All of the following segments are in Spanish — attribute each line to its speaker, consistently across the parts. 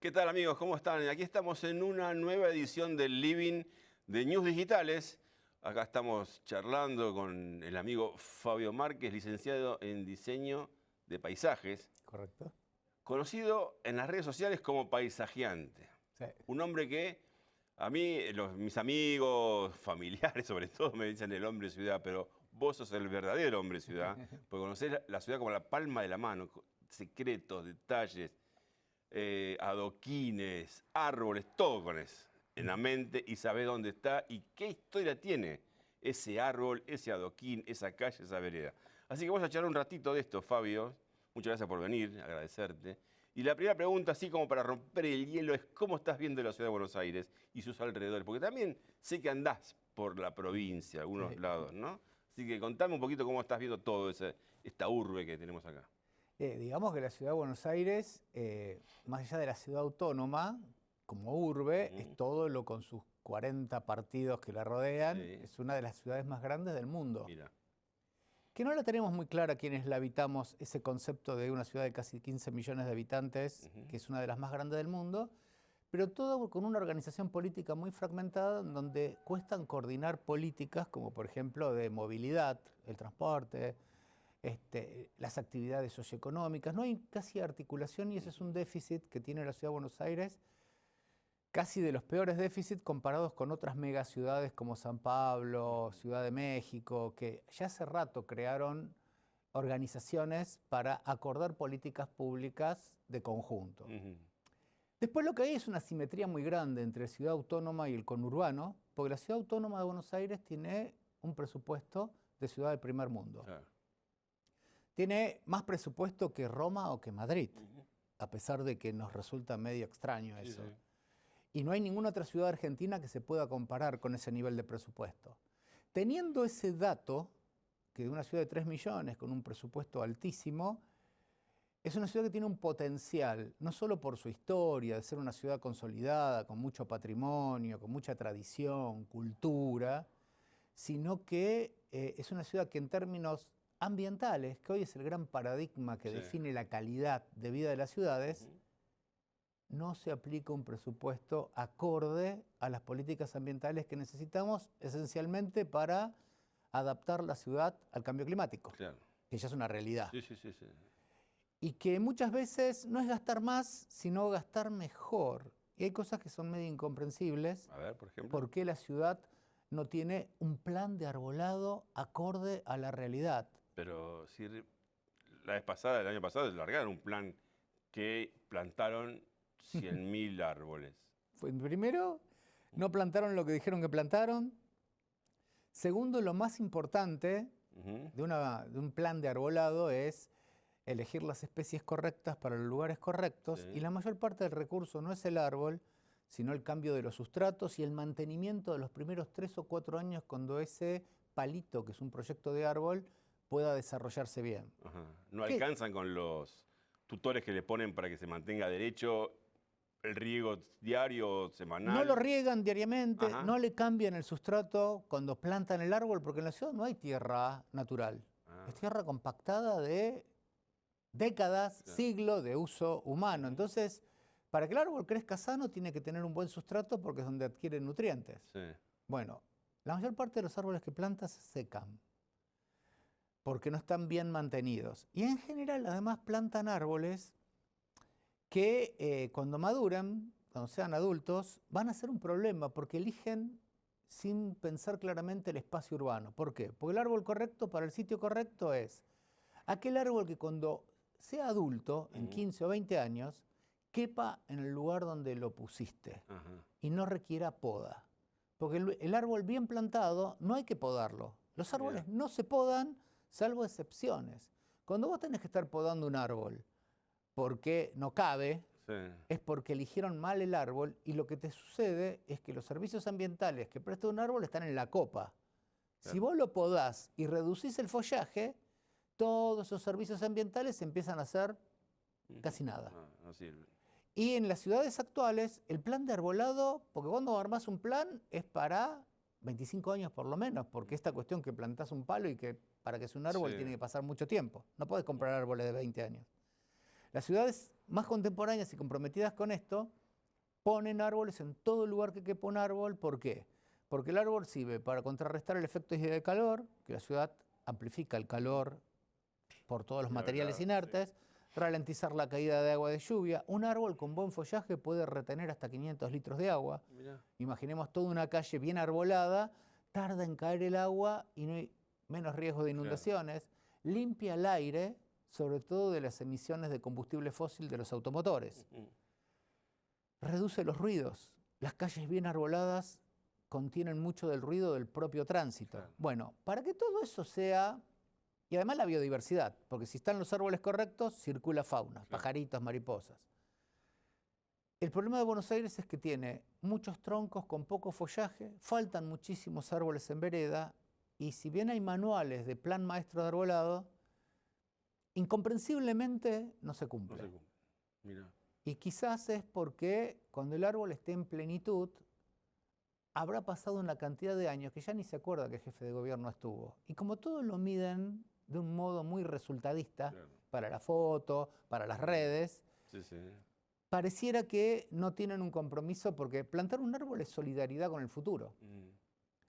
Speaker 1: ¿Qué tal, amigos? ¿Cómo están? Aquí estamos en una nueva edición del Living de News Digitales. Acá estamos charlando con el amigo Fabio Márquez, licenciado en Diseño de Paisajes,
Speaker 2: Correcto.
Speaker 1: conocido en las redes sociales como paisajeante.
Speaker 2: Sí.
Speaker 1: Un hombre que a mí, mis amigos, familiares sobre todo, me dicen el hombre ciudad, pero vos sos el verdadero hombre ciudad, porque conocés la ciudad como la palma de la mano, secretos, detalles, adoquines, árboles, todo ponés en la mente y sabés dónde está y qué historia tiene ese árbol, ese adoquín, esa calle, esa vereda. Así que vamos a charlar un ratito de esto, Fabio. Muchas gracias por venir, agradecerte. Y la primera pregunta, así como para romper el hielo, es ¿cómo estás viendo la ciudad de Buenos Aires y sus alrededores? Porque también sé que andás por la provincia, algunos lados, ¿no? Así que contame un poquito cómo estás viendo todo esta urbe que tenemos acá.
Speaker 2: Digamos que la ciudad de Buenos Aires, más allá de la ciudad autónoma, como urbe, es todo lo con sus 40 partidos que la rodean, es una de las ciudades más grandes del mundo.
Speaker 1: Mira.
Speaker 2: Que no la tenemos muy clara quienes la habitamos, ese concepto de una ciudad de casi 15 millones de habitantes, que es una de las más grandes del mundo, pero todo con una organización política muy fragmentada, en donde cuestan coordinar políticas como por ejemplo de movilidad, el transporte, las actividades socioeconómicas. No hay casi articulación y ese es un déficit que tiene la ciudad de Buenos Aires, casi de los peores déficits comparados con otras megaciudades como San Pablo, Ciudad de México, que ya hace rato crearon organizaciones para acordar políticas públicas de conjunto. Después lo que hay es una simetría muy grande entre ciudad autónoma y el conurbano, porque la ciudad autónoma de Buenos Aires tiene un presupuesto de ciudad del primer mundo. Tiene más presupuesto que Roma o que Madrid, a pesar de que nos resulta medio extraño eso. Y no hay ninguna otra ciudad argentina que se pueda comparar con ese nivel de presupuesto. Teniendo ese dato, que de una ciudad de 3 millones con un presupuesto altísimo, es una ciudad que tiene un potencial, no solo por su historia, de ser una ciudad consolidada, con mucho patrimonio, con mucha tradición, cultura, sino que es una ciudad que en términos ambientales, que hoy es el gran paradigma que define la calidad de vida de las ciudades, no se aplica un presupuesto acorde a las políticas ambientales que necesitamos esencialmente para adaptar la ciudad al cambio climático, que ya es una realidad. Y que muchas veces no es gastar más, sino gastar mejor. Y hay cosas que son medio incomprensibles.
Speaker 1: A ver, por ejemplo.
Speaker 2: ¿Por qué la ciudad no tiene un plan de arbolado acorde a la realidad?
Speaker 1: Pero si la vez pasada, el año pasado, largaron un plan que plantaron 100.000 árboles.
Speaker 2: Primero, no plantaron lo que dijeron que plantaron. Segundo, lo más importante de un plan de arbolado es elegir las especies correctas para los lugares correctos, y la mayor parte del recurso no es el árbol, sino el cambio de los sustratos y el mantenimiento de los primeros 3 o 4 años cuando ese palito, que es un proyecto de árbol, pueda desarrollarse bien.
Speaker 1: ¿No alcanzan con los tutores que le ponen para que se mantenga derecho el riego diario, semanal?
Speaker 2: No lo riegan diariamente, no le cambian el sustrato cuando plantan el árbol, porque en la ciudad no hay tierra natural. Es tierra compactada de décadas, siglos de uso humano. Entonces, para que el árbol crezca sano, tiene que tener un buen sustrato porque es donde adquiere nutrientes. Bueno, la mayor parte de los árboles que plantas se secan porque no están bien mantenidos. Y en general, además, plantan árboles que cuando maduran, cuando sean adultos, van a ser un problema porque eligen sin pensar claramente el espacio urbano. ¿Por qué? Porque el árbol correcto para el sitio correcto es aquel árbol que cuando sea adulto, en 15 o 20 años, quepa en el lugar donde lo pusiste y no requiera poda. Porque el árbol bien plantado no hay que podarlo. Los árboles no se podan, salvo excepciones. Cuando vos tenés que estar podando un árbol porque no cabe, es porque eligieron mal el árbol, y lo que te sucede es que los servicios ambientales que presta un árbol están en la copa. Si vos lo podás y reducís el follaje, todos esos servicios ambientales empiezan a hacer casi nada.
Speaker 1: No sirve.
Speaker 2: Y en las ciudades actuales, el plan de arbolado, porque cuando armás un plan es para 25 años por lo menos, porque esta cuestión que plantás un palo y que para que sea un árbol tiene que pasar mucho tiempo. No podés comprar árboles de 20 años. Las ciudades más contemporáneas y comprometidas con esto ponen árboles en todo lugar que quepa un árbol. ¿Por qué? Porque el árbol sirve para contrarrestar el efecto de calor, que la ciudad amplifica el calor por todos los materiales inertes, ralentizar la caída de agua de lluvia. Un árbol con buen follaje puede retener hasta 500 litros de agua.
Speaker 1: Mirá.
Speaker 2: Imaginemos toda una calle bien arbolada, tarda en caer el agua y no hay menos riesgo de inundaciones. Limpia el aire, sobre todo de las emisiones de combustible fósil de los automotores. Reduce los ruidos. Las calles bien arboladas contienen mucho del ruido del propio tránsito.
Speaker 1: Claro.
Speaker 2: Bueno, para que todo eso sea... Y además la biodiversidad, porque si están los árboles correctos, circula fauna,
Speaker 1: Claro.
Speaker 2: pajaritos, mariposas. El problema de Buenos Aires es que tiene muchos troncos con poco follaje, faltan muchísimos árboles en vereda, y si bien hay manuales de plan maestro de arbolado, incomprensiblemente no se cumple.
Speaker 1: No se cumple. Mirá.
Speaker 2: Y quizás es porque cuando el árbol esté en plenitud, habrá pasado una cantidad de años que ya ni se acuerda que el jefe de gobierno estuvo. Y como todo lo miden de un modo muy resultadista,
Speaker 1: Claro.
Speaker 2: para la foto, para las redes,
Speaker 1: Sí, sí.
Speaker 2: pareciera que no tienen un compromiso, porque plantar un árbol es solidaridad con el futuro.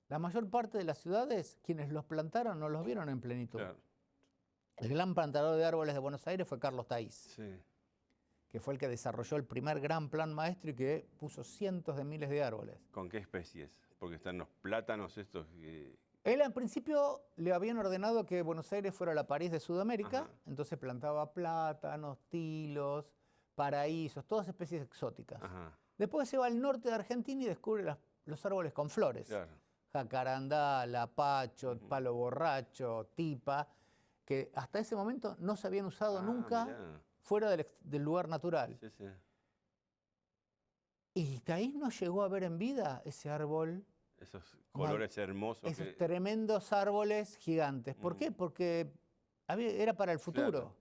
Speaker 2: La mayor parte de las ciudades, quienes los plantaron no los vieron en plenitud.
Speaker 1: Claro.
Speaker 2: El gran plantador de árboles de Buenos Aires fue Carlos Taís,
Speaker 1: Sí.
Speaker 2: que fue el que desarrolló el primer gran plan maestro y que puso cientos de miles de árboles.
Speaker 1: ¿Con qué especies? Porque están los plátanos estos que...
Speaker 2: Él al principio le habían ordenado que Buenos Aires fuera la París de Sudamérica,
Speaker 1: Ajá.
Speaker 2: entonces plantaba plátanos, tilos, paraísos, todas especies exóticas.
Speaker 1: Ajá.
Speaker 2: Después se va al norte de Argentina y descubre los árboles con flores.
Speaker 1: Claro.
Speaker 2: Jacarandá, lapacho, palo borracho, tipa, que hasta ese momento no se habían usado nunca
Speaker 1: Mirá.
Speaker 2: fuera del lugar natural.
Speaker 1: Sí, sí.
Speaker 2: Y Taís no llegó a ver en vida ese árbol,
Speaker 1: Esos colores hermosos
Speaker 2: esos
Speaker 1: que...
Speaker 2: tremendos árboles gigantes. ¿Por qué? Porque era para el futuro.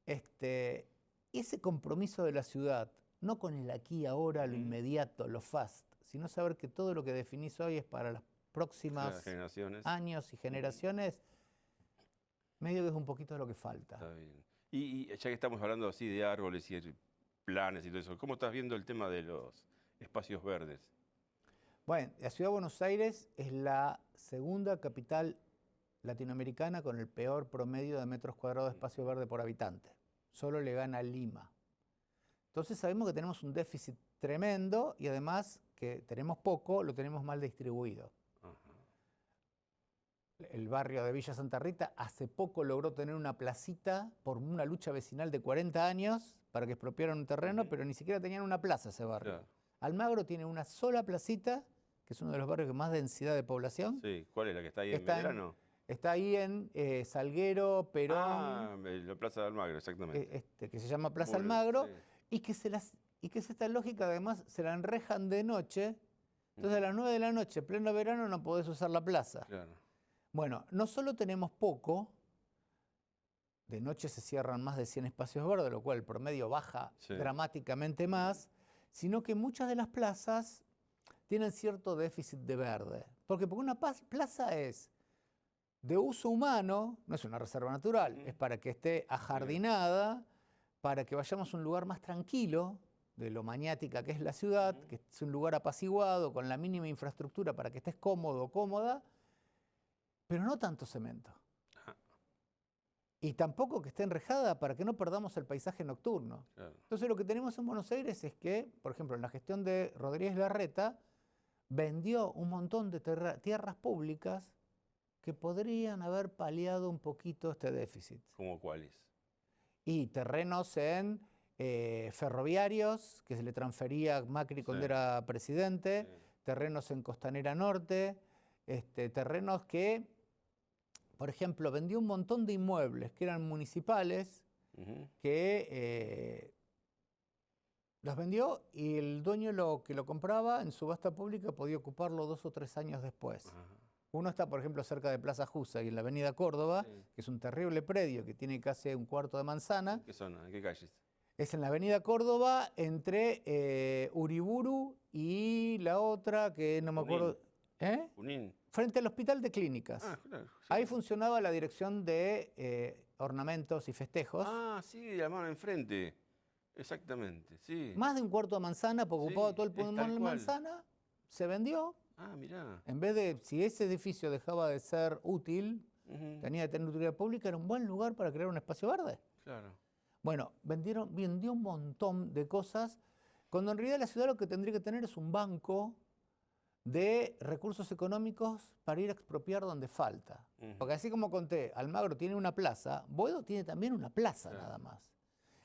Speaker 2: Ese compromiso de la ciudad, no con el aquí, ahora, lo inmediato, lo fast, sino saber que todo lo que definís hoy es para las próximas
Speaker 1: generaciones.
Speaker 2: años y generaciones, medio que es un poquito lo que falta.
Speaker 1: Está bien. Y ya que estamos hablando así de árboles y de planes y todo eso, ¿cómo estás viendo el tema de los espacios verdes?
Speaker 2: Bueno, la ciudad de Buenos Aires es la segunda capital latinoamericana con el peor promedio de metros cuadrados de espacio verde por habitante. Solo le gana Lima. Entonces sabemos que tenemos un déficit tremendo y además que tenemos poco, lo tenemos mal distribuido.
Speaker 1: Ajá.
Speaker 2: El barrio de Villa Santa Rita hace poco logró tener una placita por una lucha vecinal de 40 años para que expropiaran un terreno, pero ni siquiera tenían una plaza ese barrio.
Speaker 1: Claro.
Speaker 2: Almagro tiene una sola placita, que es uno de los barrios con más densidad de población.
Speaker 1: Sí, ¿cuál es la que está ahí
Speaker 2: Está
Speaker 1: en Belgrano?
Speaker 2: Está ahí en Salguero, Perón,
Speaker 1: La Plaza de Almagro, exactamente.
Speaker 2: que se llama Plaza
Speaker 1: Muy bien,
Speaker 2: Almagro,
Speaker 1: sí.
Speaker 2: y que es esta lógica, además, se la enrejan de noche. Entonces a las 9 de la noche, pleno verano, no podés usar la plaza.
Speaker 1: Claro.
Speaker 2: Bueno, no solo tenemos poco, de noche se cierran más de 100 espacios verdes, lo cual el promedio baja
Speaker 1: Sí.
Speaker 2: dramáticamente más, sino que muchas de las plazas tienen cierto déficit de verde. Porque una plaza es de uso humano, no es una reserva natural, es para que esté ajardinada, para que vayamos a un lugar más tranquilo de lo maniática que es la ciudad, que es un lugar apaciguado, con la mínima infraestructura para que estés cómodo o cómoda, pero no tanto cemento. Y tampoco que esté enrejada para que no perdamos el paisaje nocturno.
Speaker 1: Claro.
Speaker 2: Entonces lo que tenemos en Buenos Aires es que, por ejemplo, en la gestión de Rodríguez Larreta, vendió un montón de tierras públicas que podrían haber paliado un poquito este déficit.
Speaker 1: ¿Cómo cuáles?
Speaker 2: Y terrenos en ferroviarios, que se le transfería a Macri cuando era presidente, terrenos en Costanera Norte, terrenos que, por ejemplo, vendió un montón de inmuebles que eran municipales, que los vendió y el dueño que lo compraba en subasta pública podía ocuparlo 2 o 3 años después.
Speaker 1: Ajá.
Speaker 2: Uno está, por ejemplo, cerca de Plaza Jusa y en la avenida Córdoba, que es un terrible predio que tiene casi un cuarto de manzana.
Speaker 1: ¿Qué zona? ¿En qué calles?
Speaker 2: Es en la avenida Córdoba entre Uriburu y la otra que no me acuerdo.
Speaker 1: Junín.
Speaker 2: Frente al Hospital de Clínicas.
Speaker 1: Ah, claro. Sí.
Speaker 2: Ahí funcionaba la dirección de ornamentos y festejos.
Speaker 1: Ah, sí, la mano enfrente. Exactamente, sí.
Speaker 2: Más de un cuarto de manzana, porque
Speaker 1: Sí,
Speaker 2: ocupaba todo el
Speaker 1: es
Speaker 2: pulmón
Speaker 1: tal
Speaker 2: de
Speaker 1: cual.
Speaker 2: manzana, se vendió.
Speaker 1: Ah, mirá.
Speaker 2: En vez de, si ese edificio dejaba de ser útil,
Speaker 1: Ujú,
Speaker 2: tenía que tener utilidad pública, era un buen lugar para crear un espacio verde.
Speaker 1: claro.
Speaker 2: Bueno, vendió un montón de cosas, cuando en realidad la ciudad lo que tendría que tener es un banco de recursos económicos para ir a expropiar donde falta.
Speaker 1: Ujú,
Speaker 2: Porque así como conté, Almagro tiene una plaza, Boedo tiene también una plaza
Speaker 1: claro.
Speaker 2: nada más.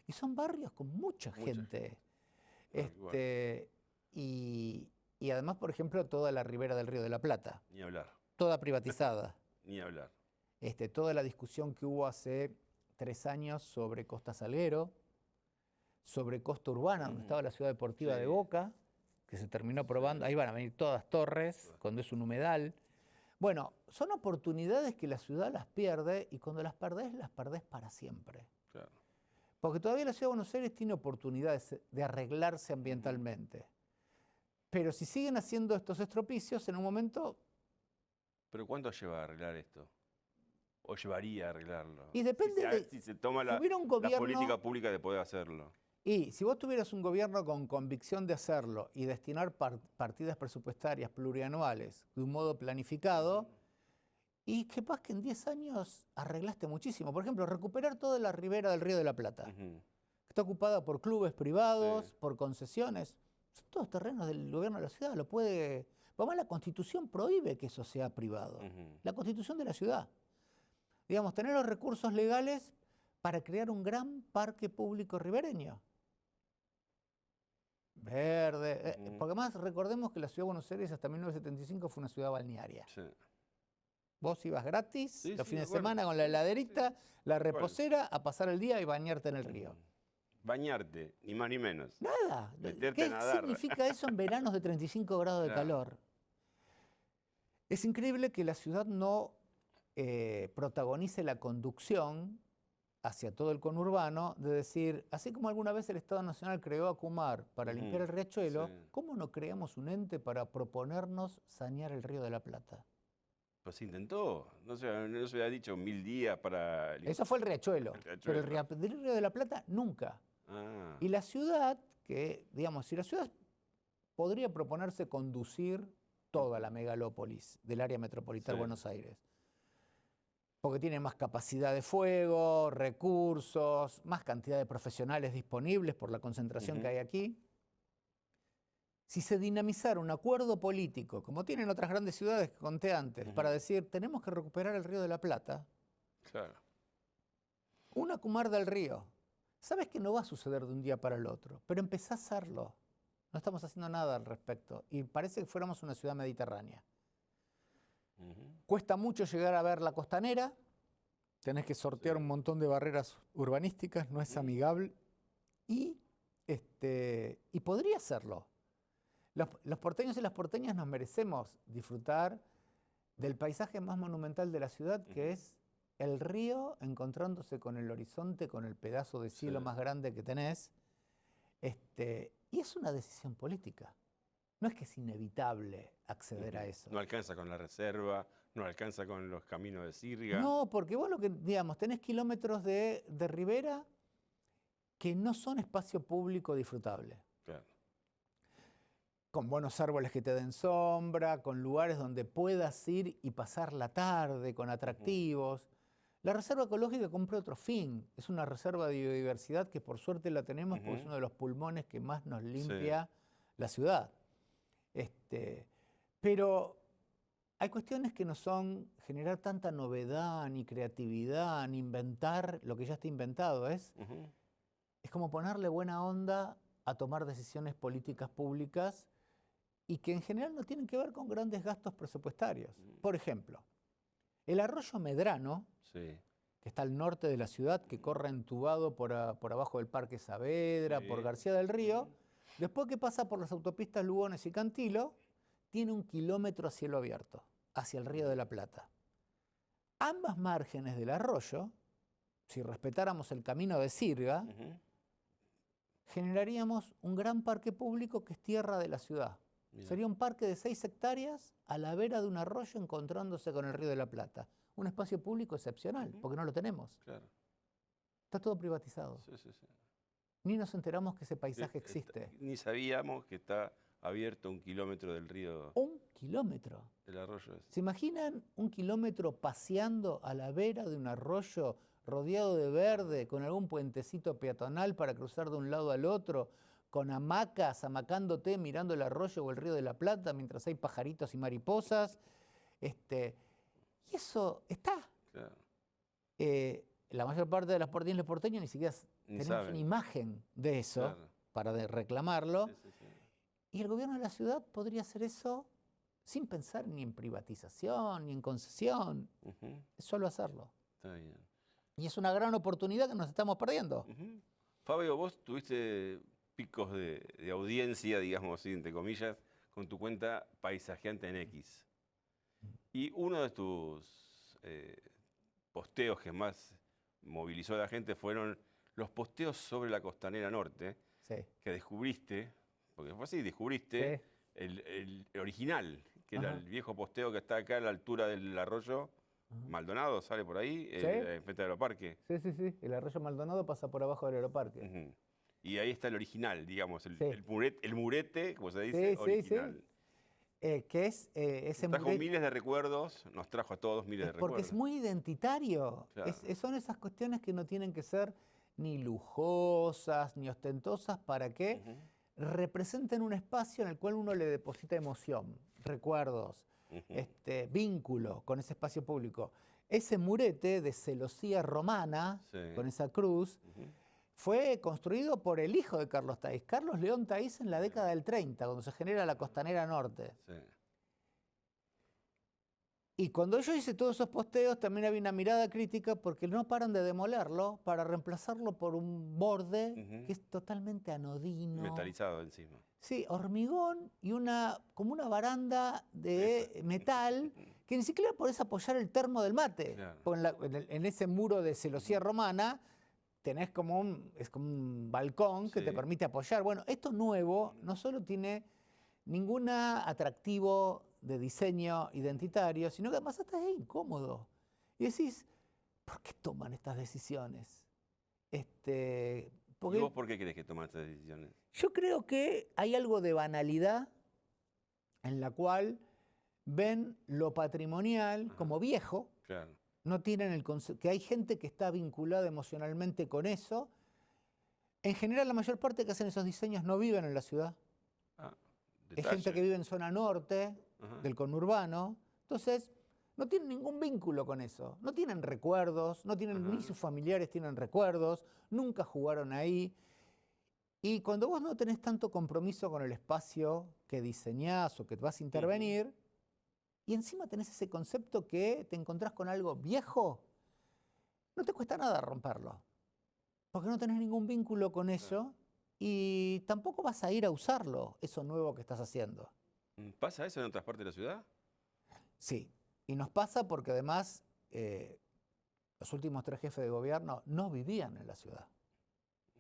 Speaker 2: Y son barrios con mucha
Speaker 1: Mucha
Speaker 2: gente.
Speaker 1: Tal cual.
Speaker 2: Este, y además, por ejemplo, toda la ribera del Río de la Plata,
Speaker 1: Ni hablar,
Speaker 2: toda privatizada.
Speaker 1: ni hablar.
Speaker 2: Toda la discusión que hubo hace 3 años sobre Costa Salguero, sobre Costa Urbana, donde estaba la ciudad deportiva de
Speaker 1: Sí.
Speaker 2: Boca, que se terminó aprobando.
Speaker 1: Sí.
Speaker 2: Ahí van a venir todas torres,
Speaker 1: Todas.
Speaker 2: cuando es un humedal. Bueno, son oportunidades que la ciudad las pierde y cuando las perdés para siempre.
Speaker 1: Claro.
Speaker 2: Porque todavía la ciudad de Buenos Aires tiene oportunidades de arreglarse ambientalmente. Pero si siguen haciendo estos estropicios, en un momento,
Speaker 1: Pero ¿cuánto lleva a arreglar esto? ¿O llevaría a arreglarlo?
Speaker 2: y depende de,
Speaker 1: Si se toma
Speaker 2: si
Speaker 1: la,
Speaker 2: hubiera un
Speaker 1: la
Speaker 2: gobierno,
Speaker 1: política pública de poder hacerlo.
Speaker 2: y si vos tuvieras un gobierno con convicción de hacerlo y destinar partidas presupuestarias plurianuales de un modo planificado, y capaz que en 10 años arreglaste muchísimo. Por ejemplo, recuperar toda la ribera del Río de la Plata,
Speaker 1: Ujú,
Speaker 2: que está ocupada por clubes privados,
Speaker 1: Sí.
Speaker 2: por concesiones. Son todos terrenos del gobierno de la ciudad. Lo puede. Además, la Constitución prohíbe que eso sea privado.
Speaker 1: Ujú,
Speaker 2: La Constitución de la ciudad. Digamos, tener los recursos legales para crear un gran parque público ribereño. Verde.
Speaker 1: ujú,
Speaker 2: Porque además recordemos que la ciudad de Buenos Aires hasta 1975 fue una ciudad balnearia.
Speaker 1: sí.
Speaker 2: Vos ibas gratis
Speaker 1: Sí,
Speaker 2: los
Speaker 1: sí,
Speaker 2: fines
Speaker 1: de
Speaker 2: de semana
Speaker 1: acuerdo.
Speaker 2: con la
Speaker 1: Sí, sí, sí.
Speaker 2: heladerita, la
Speaker 1: Tal cual.
Speaker 2: reposera, a pasar el día y bañarte en el río.
Speaker 1: Ujú. Bañarte, ni más ni menos.
Speaker 2: Nada.
Speaker 1: Meterte a
Speaker 2: ¿Qué
Speaker 1: nadar.
Speaker 2: significa eso en veranos de 35 grados de
Speaker 1: Claro.
Speaker 2: calor? Es increíble que la ciudad no protagonice la conducción hacia todo el conurbano de decir, así como alguna vez el Estado Nacional creó a Kumar para
Speaker 1: Ujú,
Speaker 2: limpiar el riachuelo,
Speaker 1: sí.
Speaker 2: ¿cómo no creamos un ente para proponernos sanear el Río de la Plata?
Speaker 1: Pues se intentó. No se había dicho 1000 días para...
Speaker 2: Eso fue el riachuelo,
Speaker 1: El
Speaker 2: pero el
Speaker 1: riachuelo.
Speaker 2: Río de la Plata nunca.
Speaker 1: Ah,
Speaker 2: Y la ciudad, que digamos, si la ciudad podría proponerse conducir toda la megalópolis del área metropolitana de
Speaker 1: Sí.
Speaker 2: Buenos Aires, porque tiene más capacidad de fuego, recursos, más cantidad de profesionales disponibles por la concentración que
Speaker 1: Ujú,
Speaker 2: hay aquí. Si se dinamizara un acuerdo político, como tienen otras grandes ciudades que conté antes, para
Speaker 1: ujú,
Speaker 2: decir, tenemos que recuperar el Río de la Plata,
Speaker 1: claro.
Speaker 2: una Kumar del Río, sabes que no va a suceder de un día para el otro, pero empezá a hacerlo. No estamos haciendo nada al respecto y parece que fuéramos una ciudad mediterránea.
Speaker 1: Ujú,
Speaker 2: Cuesta mucho llegar a ver la costanera, tenés que sortear
Speaker 1: Sí.
Speaker 2: un montón de barreras urbanísticas, no es
Speaker 1: Ujú,
Speaker 2: amigable y, y podría serlo. Los porteños y las porteñas nos merecemos disfrutar del paisaje más monumental de la ciudad, que
Speaker 1: ujú,
Speaker 2: es el río encontrándose con el horizonte, con el pedazo de cielo
Speaker 1: Sí.
Speaker 2: más grande que tenés. Y es una decisión política. No es que es inevitable acceder a
Speaker 1: ujú.
Speaker 2: eso.
Speaker 1: No alcanza con la reserva, no alcanza con los caminos de sirga.
Speaker 2: No, porque vos lo que, digamos, tenés kilómetros de ribera que no son espacio público disfrutable.
Speaker 1: Claro.
Speaker 2: Con buenos árboles que te den sombra, con lugares donde puedas ir y pasar la tarde, con atractivos. La reserva ecológica cumple otro fin. Es una reserva de biodiversidad que por suerte la tenemos porque es
Speaker 1: Ujú,
Speaker 2: uno de los pulmones que más nos
Speaker 1: Sí.
Speaker 2: limpia la ciudad. Pero hay cuestiones que no son generar tanta novedad, ni creatividad, ni inventar lo que ya está inventado.
Speaker 1: Ujú,
Speaker 2: Es como ponerle buena onda a tomar decisiones políticas públicas y que en general no tienen que ver con grandes gastos presupuestarios. Por ejemplo, el arroyo Medrano,
Speaker 1: Sí.
Speaker 2: que está al norte de la ciudad, que corre entubado por abajo del Parque Saavedra, por
Speaker 1: Sí.
Speaker 2: García del Río,
Speaker 1: Ujú,
Speaker 2: después que pasa por las autopistas Lugones y Cantilo, tiene 1 kilómetro a cielo abierto, hacia el Río de la Plata. Ambas márgenes del arroyo, si respetáramos el camino de Sirga,
Speaker 1: ujú,
Speaker 2: generaríamos un gran parque público que es tierra de la ciudad.
Speaker 1: Mirá.
Speaker 2: Sería un parque de 6 hectáreas a la vera de un arroyo encontrándose con el Río de la Plata. Un espacio público excepcional,
Speaker 1: Ujú,
Speaker 2: porque no lo tenemos.
Speaker 1: Claro.
Speaker 2: Está todo privatizado.
Speaker 1: Sí, sí, sí.
Speaker 2: Ni nos enteramos que ese paisaje existe.
Speaker 1: Ni sabíamos que está abierto 1 kilómetro del río.
Speaker 2: 1 kilómetro.
Speaker 1: Del arroyo ese.
Speaker 2: ¿Se imaginan 1 kilómetro paseando a la vera de un arroyo rodeado de verde, con algún puentecito peatonal para cruzar de un lado al otro, con hamacas, hamacándote, mirando el arroyo o el río de la Plata, mientras hay pajaritos y mariposas? Y eso está.
Speaker 1: Claro.
Speaker 2: La mayor parte de los porteños ni siquiera tenemos
Speaker 1: saben.
Speaker 2: una imagen de eso,
Speaker 1: Claro.
Speaker 2: para reclamarlo.
Speaker 1: Sí.
Speaker 2: Y el gobierno de la ciudad podría hacer eso sin pensar ni en privatización, ni en concesión.
Speaker 1: Ujú.
Speaker 2: Es solo hacerlo.
Speaker 1: Está bien.
Speaker 2: Y es una gran oportunidad que nos estamos perdiendo.
Speaker 1: Ujú. Fabio, vos tuviste picos de audiencia, digamos así, entre comillas, con tu cuenta Paisajeante en X. Y uno de tus posteos que más movilizó a la gente fueron los posteos sobre la Costanera Norte,
Speaker 2: Sí.
Speaker 1: que descubriste, porque fue así, descubriste
Speaker 2: Sí.
Speaker 1: el original, que era
Speaker 2: Ajá.
Speaker 1: el viejo posteo que está acá a la altura del arroyo Maldonado, sale por ahí,
Speaker 2: Sí.
Speaker 1: enfrente del aeroparque.
Speaker 2: Sí. El arroyo Maldonado pasa por abajo del aeroparque.
Speaker 1: Ujú. Y ahí está el original, digamos,
Speaker 2: Sí.
Speaker 1: el murete, como se dice,
Speaker 2: Sí.
Speaker 1: original.
Speaker 2: Que es ese
Speaker 1: Trajo
Speaker 2: murete.
Speaker 1: miles de recuerdos, nos trajo a todos miles de
Speaker 2: Porque
Speaker 1: recuerdos.
Speaker 2: es muy identitario.
Speaker 1: Claro.
Speaker 2: Son esas cuestiones que no tienen que ser ni lujosas, ni ostentosas, para que
Speaker 1: Ujú,
Speaker 2: representen un espacio en el cual uno le deposita emoción, recuerdos,
Speaker 1: ujú.
Speaker 2: vínculo con ese espacio público. Ese murete de celosía romana,
Speaker 1: Sí.
Speaker 2: con esa cruz,
Speaker 1: Ujú.
Speaker 2: fue construido por el hijo de Carlos Taís, Carlos León Taís, en la década del 30, cuando se genera la Costanera Norte.
Speaker 1: Sí.
Speaker 2: Y cuando yo hice todos esos posteos, también había una mirada crítica porque no paran de demolerlo para reemplazarlo por un borde
Speaker 1: Ujú.
Speaker 2: que es totalmente anodino.
Speaker 1: Metalizado encima.
Speaker 2: Sí, hormigón y como una baranda de metal que ni siquiera podés apoyar el termo del mate.
Speaker 1: Claro.
Speaker 2: Porque en ese muro de celosía romana tenés es como un balcón que
Speaker 1: Sí.
Speaker 2: te permite apoyar. Bueno, esto nuevo no solo tiene ningún atractivo de diseño identitario, sino que además hasta es incómodo. Y decís, ¿por qué toman estas decisiones?
Speaker 1: ¿Y
Speaker 2: Porque
Speaker 1: vos por qué crees que toman estas decisiones?
Speaker 2: yo creo que hay algo de banalidad en la cual ven lo patrimonial
Speaker 1: Ajá.
Speaker 2: como viejo,
Speaker 1: Claro.
Speaker 2: no tienen el concepto, que hay gente que está vinculada emocionalmente con eso. En general, la mayor parte que hacen esos diseños no viven en la ciudad.
Speaker 1: Ah,
Speaker 2: Es gente
Speaker 1: detalle.
Speaker 2: que vive en zona norte
Speaker 1: Ajá.
Speaker 2: del conurbano. Entonces, no tienen ningún vínculo con eso. No tienen recuerdos, no tienen,
Speaker 1: Ajá.
Speaker 2: ni sus familiares tienen recuerdos, nunca jugaron ahí. Y cuando vos no tenés tanto compromiso con el espacio que diseñás o que vas a intervenir, y encima tenés ese concepto que te encontrás con algo viejo, no te cuesta nada romperlo. Porque no tenés ningún vínculo con eso y tampoco vas a ir a usarlo, eso nuevo que estás haciendo.
Speaker 1: ¿Pasa eso en otras partes de la ciudad?
Speaker 2: Sí, y nos pasa porque además los últimos 3 jefes de gobierno no vivían en la ciudad.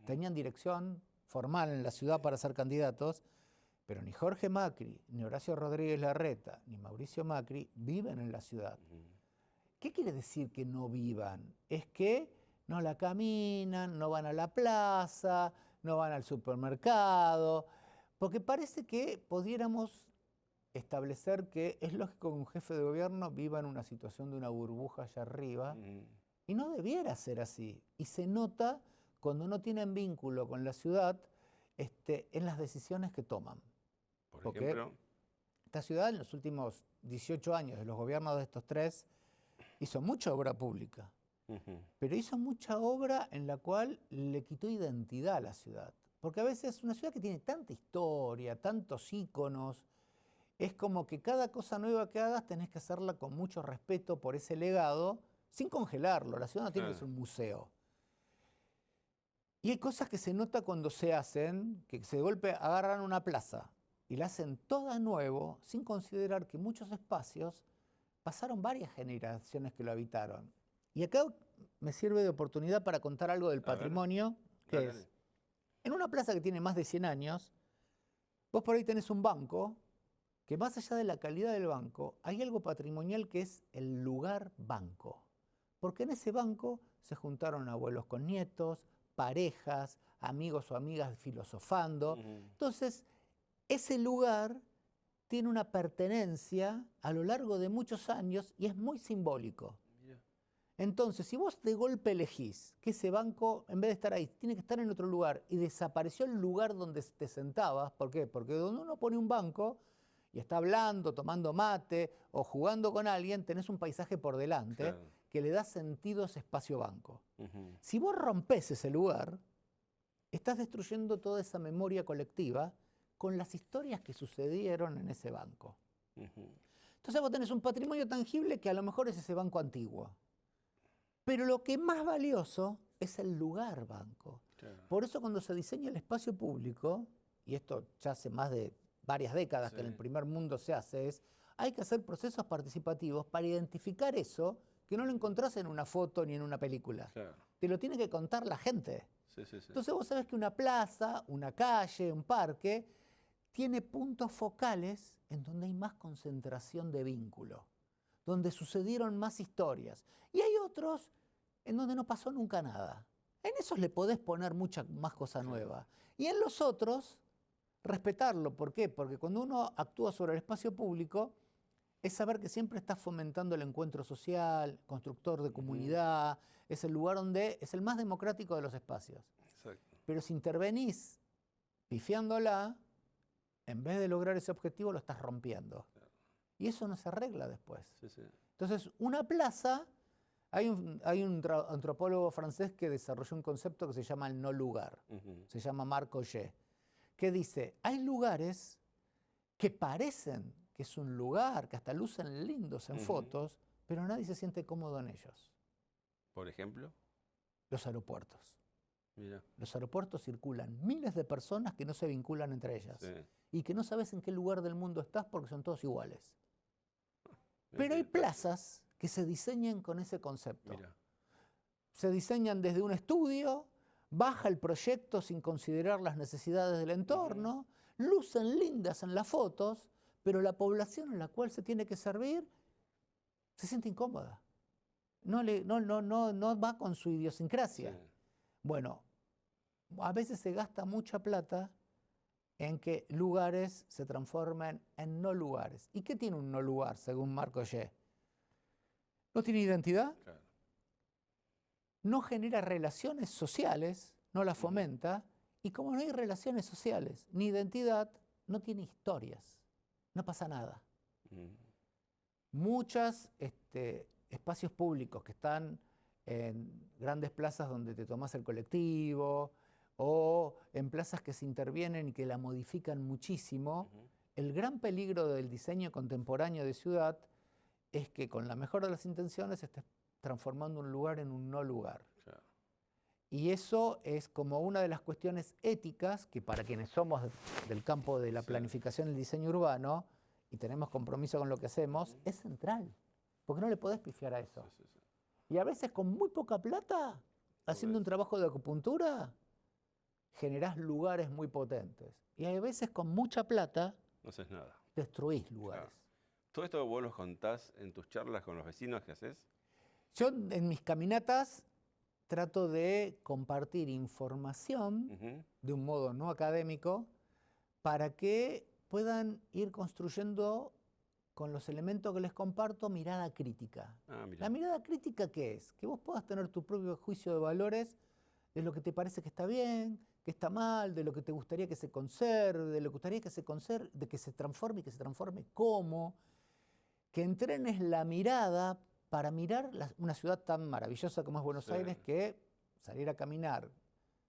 Speaker 2: Tenían dirección formal en la ciudad para ser candidatos, pero ni Jorge Macri, ni Horacio Rodríguez Larreta, ni Mauricio Macri viven en la ciudad.
Speaker 1: Ujú.
Speaker 2: ¿Qué quiere decir que no vivan? Es que no la caminan, no van a la plaza, no van al supermercado, porque parece que pudiéramos establecer que es lógico que un jefe de gobierno viva en una situación de una burbuja allá arriba,
Speaker 1: Ujú.
Speaker 2: y no debiera ser así. Y se nota cuando no tienen vínculo con la ciudad en las decisiones que toman.
Speaker 1: Por
Speaker 2: Porque
Speaker 1: ejemplo.
Speaker 2: esta ciudad en los últimos 18 años de los gobiernos de estos 3 hizo mucha obra pública,
Speaker 1: Ujú.
Speaker 2: pero hizo mucha obra en la cual le quitó identidad a la ciudad. Porque a veces una ciudad que tiene tanta historia, tantos íconos, es como que cada cosa nueva que hagas tenés que hacerla con mucho respeto por ese legado, sin congelarlo. La ciudad no tiene que ser un museo. Y hay cosas que se nota cuando se hacen, que de golpe agarran una plaza y la hacen toda nuevo, sin considerar que muchos espacios pasaron varias generaciones que lo habitaron. Y acá me sirve de oportunidad para contar algo del
Speaker 1: A ver.
Speaker 2: patrimonio, que
Speaker 1: Dale,
Speaker 2: es,
Speaker 1: dale.
Speaker 2: en una plaza que tiene más de 100 años, vos por ahí tenés un banco, que más allá de la calidad del banco, hay algo patrimonial que es el lugar banco. Porque en ese banco se juntaron abuelos con nietos, parejas, amigos o amigas filosofando. Entonces, ese lugar tiene una pertenencia a lo largo de muchos años y es muy simbólico. Entonces, si vos de golpe elegís que ese banco, en vez de estar ahí, tiene que estar en otro lugar y desapareció el lugar donde te sentabas, ¿por qué? Porque donde uno pone un banco y está hablando, tomando mate o jugando con alguien, tenés un paisaje por delante que le da sentido a ese espacio banco. Si vos rompés ese lugar, estás destruyendo toda esa memoria colectiva con las historias que sucedieron en ese banco. Entonces vos tenés un patrimonio tangible que a lo mejor es ese banco antiguo. Pero lo que es más valioso es el lugar banco. Por eso cuando se diseña el espacio público, y esto ya hace más de varias décadas que en el primer mundo se hace, hay que hacer procesos participativos para identificar eso que no lo encontrás en una foto ni en una película. Te lo tiene que contar la gente. Entonces vos sabés que una plaza, una calle, un parque, tiene puntos focales en donde hay más concentración de vínculo, donde sucedieron más historias. Y hay otros en donde no pasó nunca nada. En esos le podés poner mucha más cosa nueva. Y en los otros, respetarlo. ¿Por qué? Porque cuando uno actúa sobre el espacio público, es saber que siempre está fomentando el encuentro social, constructor de comunidad, es el lugar donde es el más democrático de los espacios. Pero si intervenís pifiándola, en vez de lograr ese objetivo, lo estás rompiendo. Y eso no se arregla después. Entonces, una plaza, hay un antropólogo francés que desarrolló un concepto que se llama el no lugar. Se llama Marc Augé, que dice, hay lugares que parecen que es un lugar, que hasta lucen lindos en fotos, pero nadie se siente cómodo en ellos.
Speaker 1: ¿Por ejemplo?
Speaker 2: Los aeropuertos.
Speaker 1: Mira.
Speaker 2: Los aeropuertos circulan miles de personas que no se vinculan entre ellas y que no sabes en qué lugar del mundo estás porque son todos iguales. Pero hay plazas que se diseñan con ese concepto. Mira. Se diseñan desde un estudio, baja el proyecto sin considerar las necesidades del entorno, lucen lindas en las fotos, pero la población en la cual se tiene que servir se siente incómoda. No va con su idiosincrasia. Bueno, a veces se gasta mucha plata en que lugares se transformen en no lugares. ¿Y qué tiene un no lugar, según Marc Augé? No tiene identidad, no genera relaciones sociales, no las fomenta, y como no hay relaciones sociales ni identidad, no tiene historias, no pasa nada. Muchos espacios públicos que están en grandes plazas donde te tomás el colectivo, o en plazas que se intervienen y que la modifican muchísimo, el gran peligro del diseño contemporáneo de ciudad es que con la mejor de las intenciones estés transformando un lugar en un no lugar. Y eso es como una de las cuestiones éticas que para quienes somos del campo de la planificación y el diseño urbano y tenemos compromiso con lo que hacemos, es central, porque no le podés pifiar a eso. Y a veces con muy poca plata, haciendo un trabajo de acupuntura, generás lugares muy potentes. Y a veces con mucha plata,
Speaker 1: no haces nada.
Speaker 2: Destruís lugares.
Speaker 1: ¿Todo esto vos lo contás en tus charlas con los vecinos que haces?
Speaker 2: Yo en mis caminatas trato de compartir información de un modo no académico para que puedan ir construyendo con los elementos que les comparto mirada crítica. ¿La mirada crítica qué es? Que vos puedas tener tu propio juicio de valores de lo que te parece que está bien, que está mal, de lo que te gustaría que se conserve, de lo que gustaría que se conserve, de que se transforme y que se transforme cómo. Que entrenes la mirada para mirar una ciudad tan maravillosa como es Buenos Aires, que salir a caminar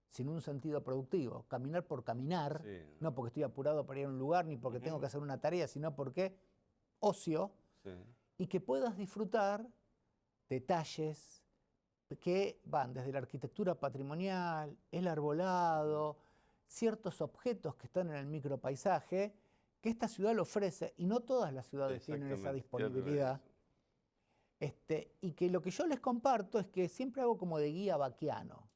Speaker 2: sin un sentido productivo, caminar por caminar, no porque estoy apurado para ir a un lugar, ni porque tengo que hacer una tarea, sino porque ocio, y que puedas disfrutar detalles que van desde la arquitectura patrimonial, el arbolado, ciertos objetos que están en el micropaisaje, que esta ciudad lo ofrece, y no todas las ciudades tienen esa disponibilidad. Y que lo que yo les comparto es que siempre hago como de guía vaquiano,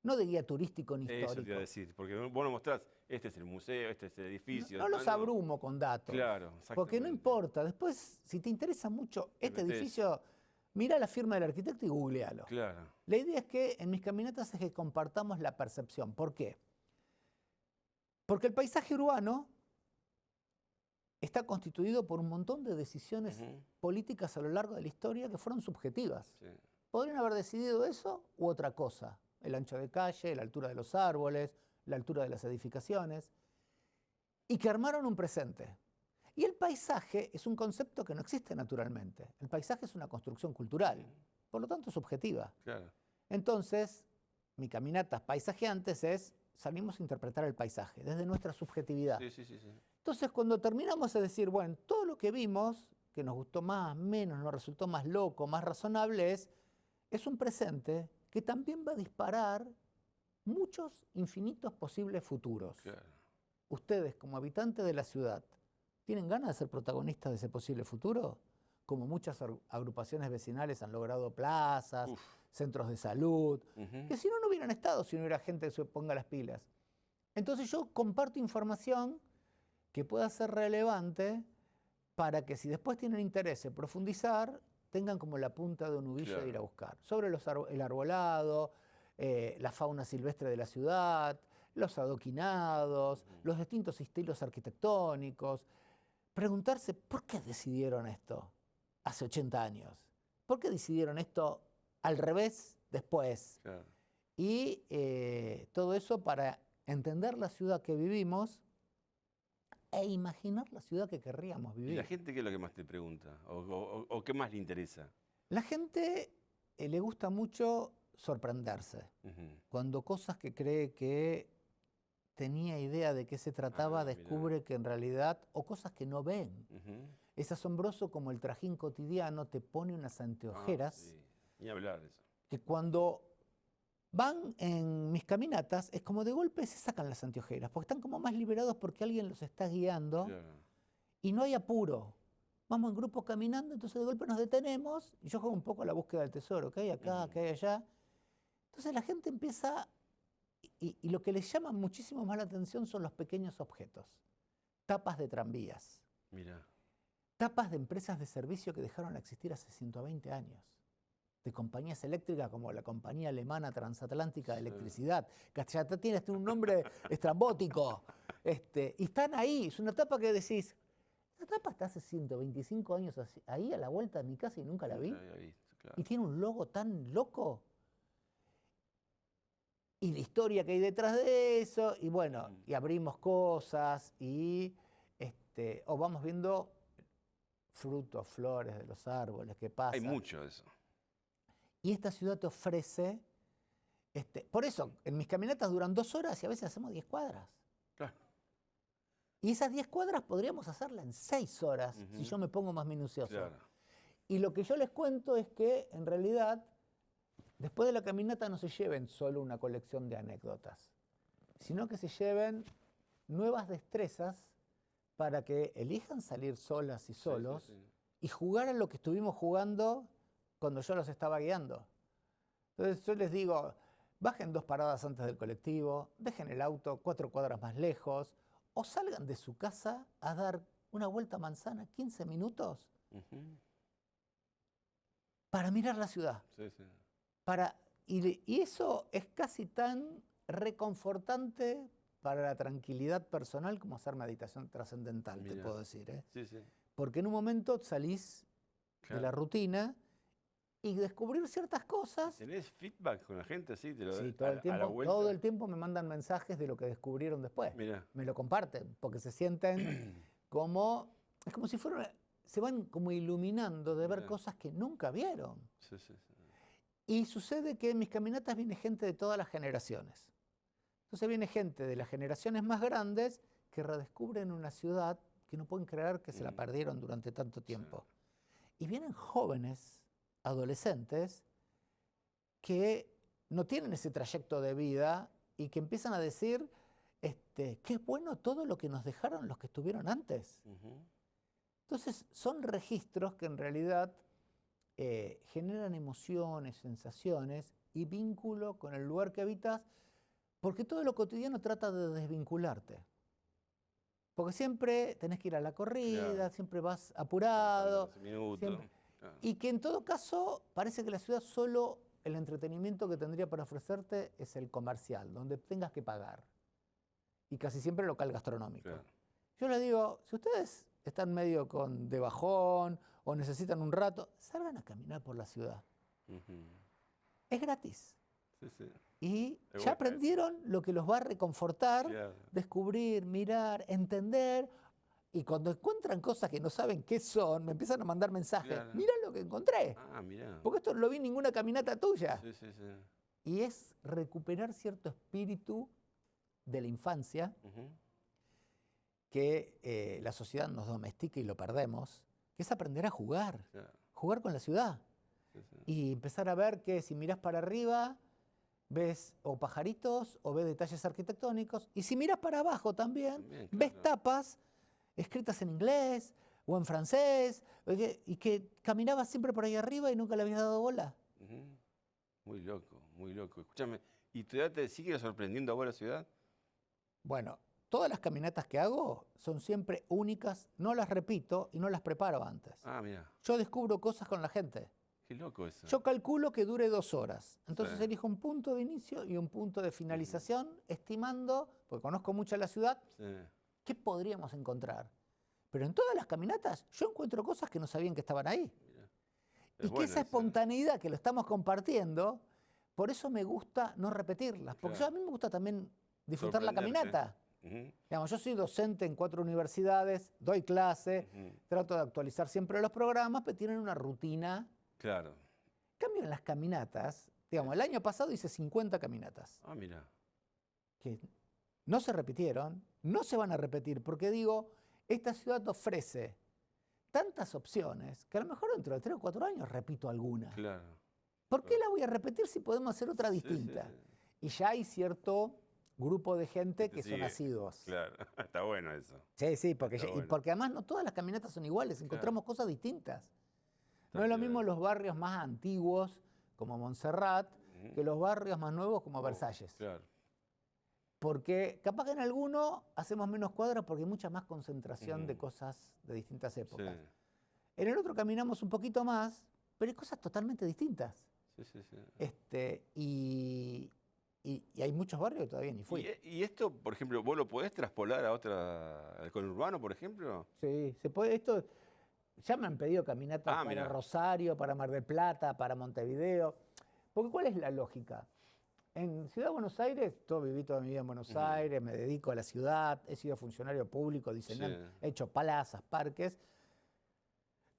Speaker 2: no de guía turístico ni histórico.
Speaker 1: Eso te iba a decir, porque vos no mostrás, este es el museo, este es el edificio.
Speaker 2: No los abrumo con datos,
Speaker 1: claro,
Speaker 2: porque no importa. Después, si te interesa mucho este edificio, Mira la firma del arquitecto y googlealo.
Speaker 1: Claro.
Speaker 2: La idea es que en mis caminatas es que compartamos la percepción. ¿Por qué? Porque el paisaje urbano está constituido por un montón de decisiones políticas a lo largo de la historia que fueron subjetivas.
Speaker 1: Sí.
Speaker 2: Podrían haber decidido eso u otra cosa. El ancho de calle, la altura de los árboles, la altura de las edificaciones. Y que armaron un presente. Y el paisaje es un concepto que no existe naturalmente. El paisaje es una construcción cultural, por lo tanto subjetiva.
Speaker 1: Claro.
Speaker 2: Entonces, mi caminata paisajeantes es, salimos a interpretar el paisaje desde nuestra subjetividad.
Speaker 1: Sí, sí, sí, sí.
Speaker 2: Entonces, cuando terminamos de decir, bueno, todo lo que vimos, que nos gustó más, menos, nos resultó más loco, más razonable, es un presente que también va a disparar muchos infinitos posibles futuros.
Speaker 1: Claro.
Speaker 2: Ustedes, como habitantes de la ciudad, ¿tienen ganas de ser protagonistas de ese posible futuro? Como muchas agrupaciones vecinales han logrado plazas, centros de salud, que si no, no hubieran estado, si no hubiera gente que se ponga las pilas. Entonces yo comparto información que pueda ser relevante para que si después tienen interés en profundizar, tengan como la punta de un nudillo de ir a buscar. Sobre el arbolado, la fauna silvestre de la ciudad, los adoquinados, los distintos estilos arquitectónicos. Preguntarse, ¿por qué decidieron esto hace 80 años? ¿Por qué decidieron esto al revés después?
Speaker 1: Claro.
Speaker 2: Y todo eso para entender la ciudad que vivimos e imaginar la ciudad que querríamos vivir.
Speaker 1: ¿Y la gente qué es lo que más te pregunta? ¿O qué más le interesa?
Speaker 2: La gente le gusta mucho sorprenderse. Cuando cosas que cree que tenía idea de qué se trataba, descubre que en realidad, o cosas que no ven. Es asombroso como el trajín cotidiano te pone unas anteojeras.
Speaker 1: Sí. Ni hablar de eso.
Speaker 2: Que cuando van en mis caminatas, es como de golpe se sacan las anteojeras, porque están como más liberados porque alguien los está guiando.
Speaker 1: Claro.
Speaker 2: Y no hay apuro. Vamos en grupo caminando, entonces de golpe nos detenemos y yo juego un poco a la búsqueda del tesoro, ¿qué hay acá, qué hay allá? Entonces la gente empieza, y lo que les llama muchísimo más la atención son los pequeños objetos. Tapas de tranvías.
Speaker 1: Mira.
Speaker 2: Tapas de empresas de servicio que dejaron de existir hace 120 años. De compañías eléctricas como la compañía alemana transatlántica de electricidad, que ya tiene un nombre estrambótico. Y están ahí, es una tapa que decís, esta tapa está hace 125 años ahí a la vuelta de mi casa y nunca la vi.
Speaker 1: Nunca la había visto, claro.
Speaker 2: Y tiene un logo tan loco. Y la historia que hay detrás de eso, y bueno, y abrimos cosas, o vamos viendo frutos, flores de los árboles, qué pasa.
Speaker 1: Hay mucho de eso.
Speaker 2: Y esta ciudad te ofrece, por eso, en mis caminatas duran 2 horas y a veces hacemos 10 cuadras.
Speaker 1: Claro.
Speaker 2: Y esas 10 cuadras podríamos hacerlas en 6 horas, si yo me pongo más minucioso.
Speaker 1: Claro.
Speaker 2: Y lo que yo les cuento es que, en realidad, después de la caminata no se lleven solo una colección de anécdotas, sino que se lleven nuevas destrezas para que elijan salir solas y solos y jugar a lo que estuvimos jugando cuando yo los estaba guiando. Entonces yo les digo, bajen 2 paradas antes del colectivo, dejen el auto 4 cuadras más lejos, o salgan de su casa a dar una vuelta a manzana, 15 minutos, para mirar la ciudad. Y eso es casi tan reconfortante para la tranquilidad personal como hacer meditación trascendental, te puedo decir. Porque en un momento salís de la rutina y descubrir ciertas cosas.
Speaker 1: ¿Tenés feedback con la gente así?
Speaker 2: Sí, todo el tiempo me mandan mensajes de lo que descubrieron después.
Speaker 1: Mirá.
Speaker 2: Me lo comparten, porque se sienten como, es como si fueran, se van como iluminando de ver cosas que nunca vieron. Y sucede que en mis caminatas viene gente de todas las generaciones. Entonces viene gente de las generaciones más grandes que redescubren una ciudad que no pueden creer que se la perdieron durante tanto tiempo. Y vienen jóvenes, adolescentes, que no tienen ese trayecto de vida y que empiezan a decir, qué bueno todo lo que nos dejaron los que estuvieron antes. Entonces son registros que en realidad generan emociones, sensaciones y vínculo con el lugar que habitas, porque todo lo cotidiano trata de desvincularte. Porque siempre tenés que ir a la corrida, siempre vas apurado.
Speaker 1: Claro.
Speaker 2: Y que en todo caso parece que la ciudad solo el entretenimiento que tendría para ofrecerte es el comercial, donde tengas que pagar. Y casi siempre local gastronómico.
Speaker 1: Claro.
Speaker 2: Yo les digo, si ustedes están medio de bajón o necesitan un rato, salgan a caminar por la ciudad.
Speaker 1: Ujú.
Speaker 2: Es gratis.
Speaker 1: Sí, sí.
Speaker 2: Y
Speaker 1: Es
Speaker 2: ya
Speaker 1: buena
Speaker 2: aprendieron lo que los va a reconfortar,
Speaker 1: Claro.
Speaker 2: descubrir, mirar, entender. Y cuando encuentran cosas que no saben qué son, me empiezan a mandar mensajes.
Speaker 1: Claro.
Speaker 2: Mirá lo que encontré.
Speaker 1: Ah, mirá.
Speaker 2: Porque esto no lo vi en ninguna caminata tuya.
Speaker 1: Sí, sí, sí.
Speaker 2: Y es recuperar cierto espíritu de la infancia
Speaker 1: Ujú.
Speaker 2: que la sociedad nos domestica y lo perdemos, que es aprender a jugar,
Speaker 1: Claro.
Speaker 2: jugar con la ciudad.
Speaker 1: Sí, sí.
Speaker 2: Y empezar a ver que si mirás para arriba, ves o pajaritos o ves detalles arquitectónicos. Y si miras para abajo también,
Speaker 1: También,
Speaker 2: ves
Speaker 1: claro.
Speaker 2: tapas escritas en inglés o en francés, y que caminabas siempre por ahí arriba y nunca le habías dado bola.
Speaker 1: Ujú. Muy loco, muy loco. Escúchame, ¿y tu edad te sigue sorprendiendo a vos la ciudad?
Speaker 2: Bueno, todas las caminatas que hago son siempre únicas, no las repito y no las preparo antes.
Speaker 1: Ah, mira,
Speaker 2: Yo descubro cosas con la gente.
Speaker 1: qué loco eso.
Speaker 2: Yo calculo que dure 2 horas. Entonces
Speaker 1: Sí.
Speaker 2: elijo un punto de inicio y un punto de finalización, estimando, porque conozco mucho la ciudad,
Speaker 1: Sí.
Speaker 2: qué podríamos encontrar. Pero en todas las caminatas yo encuentro cosas que no sabían que estaban ahí.
Speaker 1: Mirá.
Speaker 2: Y
Speaker 1: Es
Speaker 2: que
Speaker 1: buena
Speaker 2: esa espontaneidad que lo estamos compartiendo, por eso me gusta no repetirlas. Porque
Speaker 1: Claro.
Speaker 2: a mí me gusta también disfrutar la
Speaker 1: Sorprenderte.
Speaker 2: caminata.
Speaker 1: Ujú,
Speaker 2: Digamos, yo soy docente en 4 universidades, doy clase,
Speaker 1: ujú.
Speaker 2: trato de actualizar siempre los programas, pero tienen una rutina.
Speaker 1: Claro.
Speaker 2: En cambio, en las caminatas, digamos, el año pasado hice 50 caminatas,
Speaker 1: Ah, mira.
Speaker 2: que no se repitieron, no se van a repetir, porque digo, esta ciudad ofrece tantas opciones que a lo mejor dentro de 3 o 4 años repito alguna.
Speaker 1: Claro.
Speaker 2: ¿Por qué la voy a repetir si podemos hacer otra
Speaker 1: Sí, sí,
Speaker 2: distinta?
Speaker 1: sí.
Speaker 2: Y ya hay cierto grupo de gente
Speaker 1: te
Speaker 2: que son
Speaker 1: sigue.
Speaker 2: asiduos.
Speaker 1: Claro. Está bueno eso.
Speaker 2: Sí, sí, porque,
Speaker 1: Está
Speaker 2: y
Speaker 1: bueno.
Speaker 2: porque además no todas las caminatas son iguales, encontramos cosas distintas. No es lo mismo los barrios más antiguos, como Montserrat,
Speaker 1: Ujú.
Speaker 2: que los barrios más nuevos, como
Speaker 1: Oh,
Speaker 2: Versalles.
Speaker 1: Claro.
Speaker 2: Porque capaz que en alguno hacemos menos cuadras porque hay mucha más concentración de
Speaker 1: Ujú.
Speaker 2: cosas de distintas épocas.
Speaker 1: Sí.
Speaker 2: En el otro caminamos un poquito más, pero hay cosas totalmente distintas.
Speaker 1: Sí, sí, sí.
Speaker 2: Y hay muchos barrios que todavía ni fui.
Speaker 1: ¿Y esto, por ejemplo, vos lo podés traspolar a al conurbano, por ejemplo?
Speaker 2: Sí, se puede. Esto ya me han pedido caminatas para
Speaker 1: mirá.
Speaker 2: Rosario, para Mar del Plata, para Montevideo. Porque ¿cuál es la lógica? En Ciudad de Buenos Aires, viví toda mi vida en Buenos
Speaker 1: Ujú.
Speaker 2: Aires, me dedico a la ciudad, he sido funcionario público, diseñando,
Speaker 1: Sí.
Speaker 2: he hecho plazas, parques.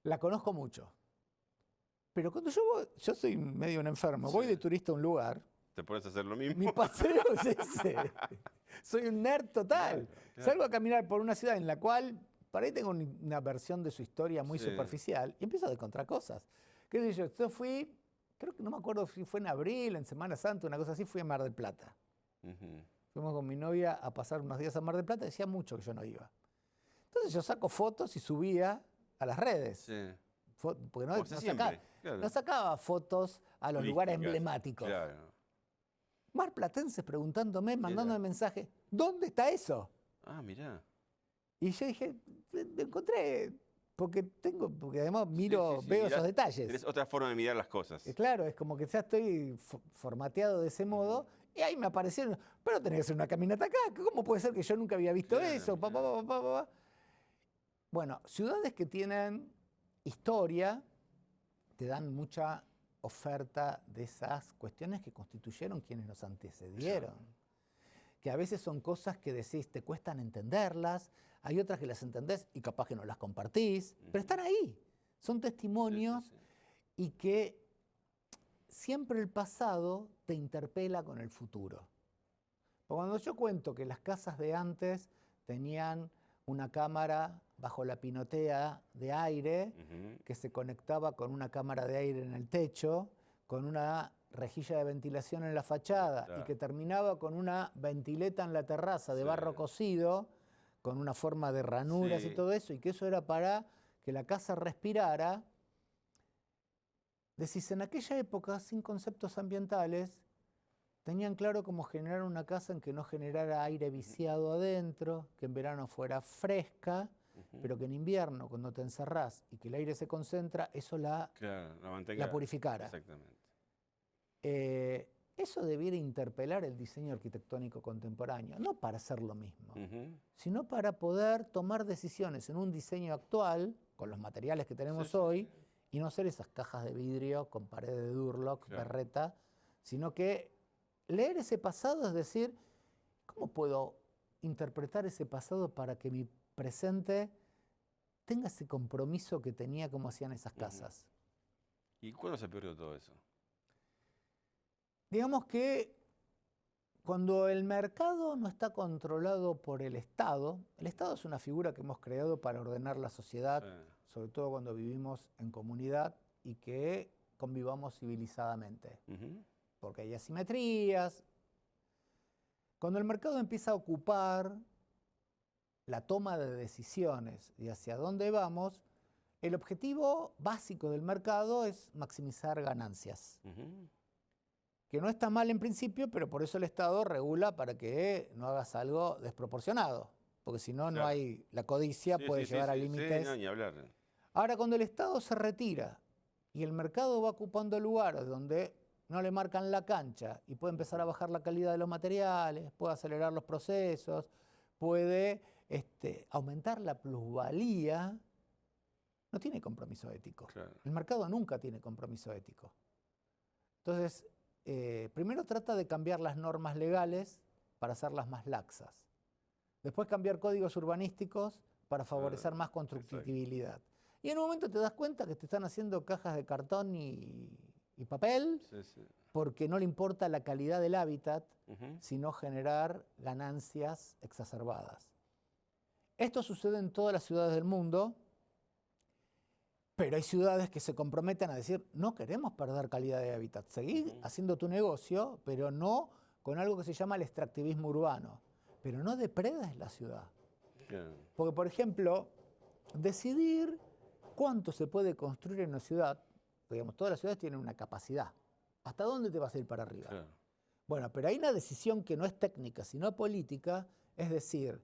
Speaker 2: La conozco mucho. Pero cuando yo voy, yo soy medio un enfermo, voy
Speaker 1: Sí.
Speaker 2: de turista a un lugar,
Speaker 1: ¿Te podés hacer lo mismo?
Speaker 2: mi paseo es ese. Soy un nerd total.
Speaker 1: Claro, claro.
Speaker 2: Salgo a caminar por una ciudad en la cual, para ahí tengo una versión de su historia muy
Speaker 1: Sí.
Speaker 2: superficial, y empiezo a encontrar cosas. ¿Qué sé yo fui, creo que no me acuerdo si fue en abril, en Semana Santa, una cosa así, fui a Mar del Plata.
Speaker 1: Ujú.
Speaker 2: Fuimos con mi novia a pasar unos días a Mar del Plata, decía mucho que yo no iba. Entonces yo saco fotos y subía a las redes.
Speaker 1: Sí.
Speaker 2: Porque no,
Speaker 1: Como hace
Speaker 2: no
Speaker 1: siempre,
Speaker 2: sacaba,
Speaker 1: claro.
Speaker 2: no sacaba fotos a los lugares
Speaker 1: Turísticas,
Speaker 2: emblemáticos.
Speaker 1: Claro.
Speaker 2: Marplatenses preguntándome, mandándome mensajes, ¿dónde está eso?
Speaker 1: Ah, mirá.
Speaker 2: Y yo dije, "Lo encontré, porque además miro,
Speaker 1: Sí, sí,
Speaker 2: veo
Speaker 1: mirá,
Speaker 2: esos detalles.
Speaker 1: Tenés otra forma de mirar las cosas.
Speaker 2: Claro, es como que ya estoy formateado de ese modo, y ahí me aparecieron, pero tenés que hacer una caminata acá, ¿cómo puede ser que yo nunca había visto
Speaker 1: Claro,
Speaker 2: eso?
Speaker 1: claro.
Speaker 2: Bueno, ciudades que tienen historia te dan mucha oferta de esas cuestiones que constituyeron quienes nos antecedieron. Que a veces son cosas que decís, te cuestan entenderlas, hay otras que las entendés y capaz que no las compartís, pero están ahí. Son testimonios
Speaker 1: Sí, sí, sí.
Speaker 2: y que siempre el pasado te interpela con el futuro. Porque cuando yo cuento que las casas de antes tenían una cámara bajo la pinotea de aire
Speaker 1: Ujú.
Speaker 2: que se conectaba con una cámara de aire en el techo, con una rejilla de ventilación en la fachada
Speaker 1: Claro.
Speaker 2: y que terminaba con una ventileta en la terraza de
Speaker 1: Sí.
Speaker 2: barro cocido, con una forma de ranuras
Speaker 1: Sí.
Speaker 2: y todo eso, y que eso era para que la casa respirara. Decís, en aquella época, sin conceptos ambientales, tenían claro cómo generar una casa en que no generara aire viciado adentro, que en verano fuera fresca pero que en invierno, cuando te encerrás y que el aire se concentra, eso la purificara.
Speaker 1: Exactamente.
Speaker 2: Eso debiera interpelar el diseño arquitectónico contemporáneo, no para hacer lo mismo, sino para poder tomar decisiones en un diseño actual, con los materiales que tenemos hoy, y no ser esas cajas de vidrio con paredes de Durlock, berreta, sino que leer ese pasado es decir, ¿cómo puedo interpretar ese pasado para que mi presente tenga ese compromiso que tenía como hacían esas casas?
Speaker 1: ¿Y cuándo se perdió todo eso?
Speaker 2: Digamos que cuando el mercado no está controlado por el Estado es una figura que hemos creado para ordenar la sociedad, sobre todo cuando vivimos en comunidad y que convivamos civilizadamente, porque hay asimetrías. Cuando el mercado empieza a ocupar la toma de decisiones y hacia dónde vamos, el objetivo básico del mercado es maximizar ganancias. Que no está mal en principio, pero por eso el Estado regula para que no hagas algo desproporcionado, porque si no, no hay, la codicia puede llevar a límites.
Speaker 1: No, ni hablar.
Speaker 2: Ahora, cuando el Estado se retira y el mercado va ocupando lugares donde no le marcan la cancha y puede empezar a bajar la calidad de los materiales, puede acelerar los procesos, puede aumentar la plusvalía, no tiene compromiso ético. Claro. El mercado nunca tiene compromiso ético. Entonces, primero trata de cambiar las normas legales para hacerlas más laxas. Después cambiar códigos urbanísticos para favorecer más constructibilidad. Y en un momento te das cuenta que te están haciendo cajas de cartón y papel, porque no le importa la calidad del hábitat, sino generar ganancias exacerbadas. Esto sucede en todas las ciudades del mundo, pero hay ciudades que se comprometen a decir, no queremos perder calidad de hábitat, seguir haciendo tu negocio, pero no con algo que se llama el extractivismo urbano. Pero no depredes la ciudad. Porque, por ejemplo, decidir cuánto se puede construir en una ciudad, digamos, todas las ciudades tienen una capacidad. ¿Hasta dónde te vas a ir para arriba? Claro. Bueno, pero hay una decisión que no es técnica, sino política, es decir,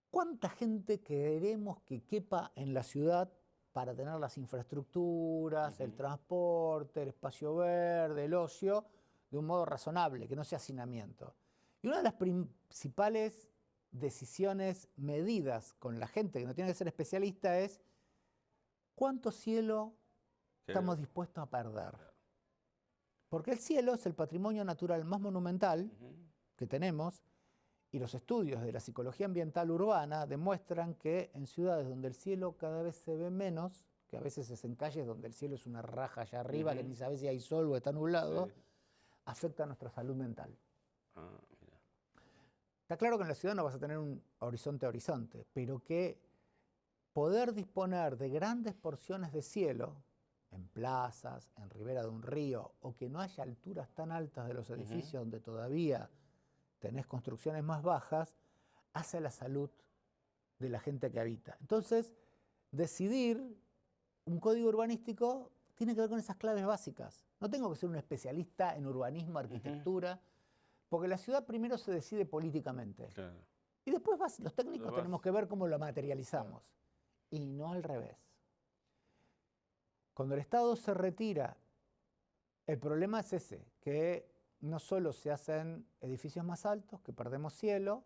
Speaker 2: ¿cuánta gente queremos que quepa en la ciudad para tener las infraestructuras, el transporte, el espacio verde, el ocio, de un modo razonable, que no sea hacinamiento? Y una de las principales decisiones medidas con la gente que no tiene que ser especialista es ¿cuánto cielo estamos dispuestos a perder? Porque el cielo es el patrimonio natural más monumental que tenemos, y los estudios de la psicología ambiental urbana demuestran que en ciudades donde el cielo cada vez se ve menos, que a veces es en calles donde el cielo es una raja allá arriba, que ni sabes si hay sol o está nublado, afecta a nuestra salud mental. Está claro que en la ciudad no vas a tener un horizonte a horizonte, pero que poder disponer de grandes porciones de cielo, en plazas, en ribera de un río, o que no haya alturas tan altas de los edificios donde todavía tenés construcciones más bajas, hace la salud de la gente que habita. Entonces, decidir un código urbanístico tiene que ver con esas claves básicas. No tengo que ser un especialista en urbanismo, arquitectura, porque la ciudad primero se decide políticamente. Claro. Y después los técnicos tenemos que ver cómo lo materializamos. Y no al revés. Cuando el Estado se retira, el problema es ese, que no solo se hacen edificios más altos, que perdemos cielo,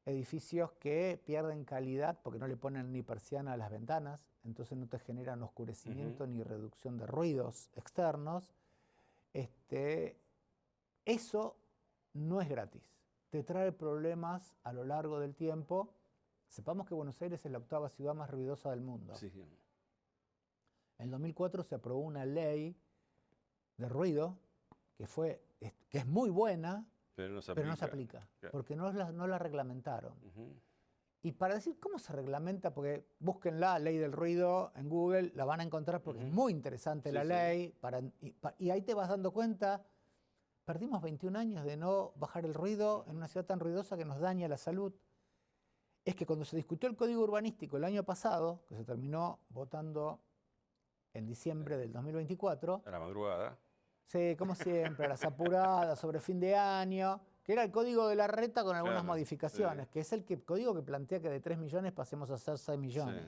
Speaker 2: edificios que pierden calidad porque no le ponen ni persiana a las ventanas, entonces no te generan oscurecimiento ni reducción de ruidos externos. Eso no es gratis, te trae problemas a lo largo del tiempo. Sepamos que Buenos Aires es la 8ª ciudad más ruidosa del mundo. Sí. En 2004 se aprobó una ley de ruido que es muy buena, pero no se aplica, claro, porque no la reglamentaron. Y para decir cómo se reglamenta, porque búsquenla, ley del ruido, en Google, la van a encontrar porque es muy interesante la ley, y ahí te vas dando cuenta, perdimos 21 años de no bajar el ruido en una ciudad tan ruidosa que nos daña la salud. Es que cuando se discutió el código urbanístico el año pasado, que se terminó votando en diciembre del 2024.
Speaker 1: A la madrugada.
Speaker 2: Sí, como siempre, a las apuradas, sobre fin de año, que era el código de la reta con algunas
Speaker 1: Claro,
Speaker 2: modificaciones,
Speaker 1: sí.
Speaker 2: que es el código que plantea que de 3 millones pasemos a ser 6 millones.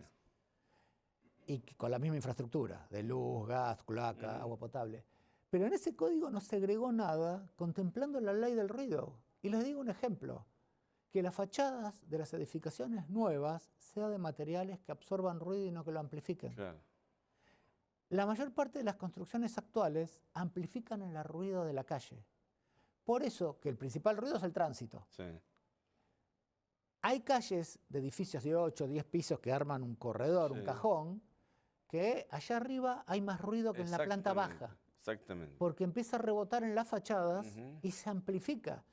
Speaker 1: Sí.
Speaker 2: Y con la misma infraestructura, de luz, gas, cloaca,
Speaker 1: Ujú.
Speaker 2: agua potable. Pero en ese código no se agregó nada contemplando la ley del ruido. Y les digo un ejemplo, que las fachadas de las edificaciones nuevas sean de materiales que absorban ruido y no que lo amplifiquen.
Speaker 1: Claro.
Speaker 2: La mayor parte de las construcciones actuales amplifican el ruido de la calle. Por eso que el principal ruido es el tránsito.
Speaker 1: Sí.
Speaker 2: Hay calles de edificios de 8 o 10 pisos que arman un corredor, un
Speaker 1: Sí.
Speaker 2: cajón, que allá arriba hay más ruido que en la planta
Speaker 1: Exactamente,
Speaker 2: baja,
Speaker 1: Exactamente.
Speaker 2: porque empieza a rebotar en las fachadas
Speaker 1: Ujú.
Speaker 2: y se amplifica.